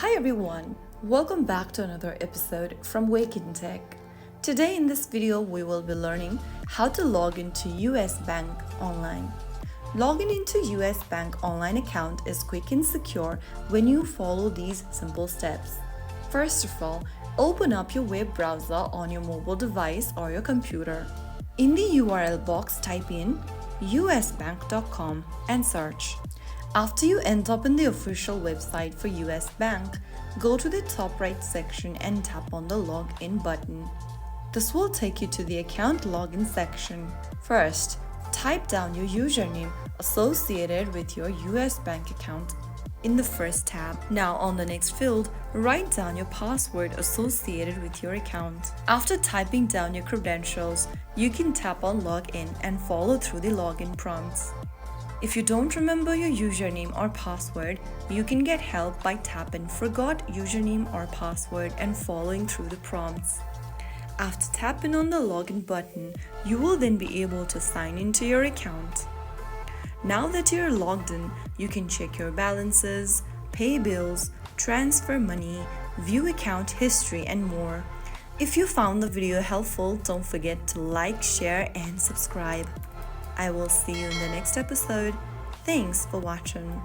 Hi everyone, welcome back to another episode from Wake&Tech. Today in this video we will be learning how to log into US Bank online. Logging into US Bank online account is quick and secure when you follow these simple steps. First of all, open up your web browser on your mobile device or your computer. In the URL box, type in usbank.com and search. After you end up in the official website for US Bank, go to the top right section and tap on the Login button. This will take you to the account login section. First, type down your username associated with your US Bank account in the first tab. Now on the next field, write down your password associated with your account. After typing down your credentials, you can tap on Login and follow through the login prompts. If you don't remember your username or password, you can get help by tapping Forgot Username or Password and following through the prompts. After tapping on the login button, you will then be able to sign into your account. Now that you're logged in, you can check your balances, pay bills, transfer money, view account history, and more. If you found the video helpful, don't forget to like, share, and subscribe. I will see you in the next episode. Thanks for watching.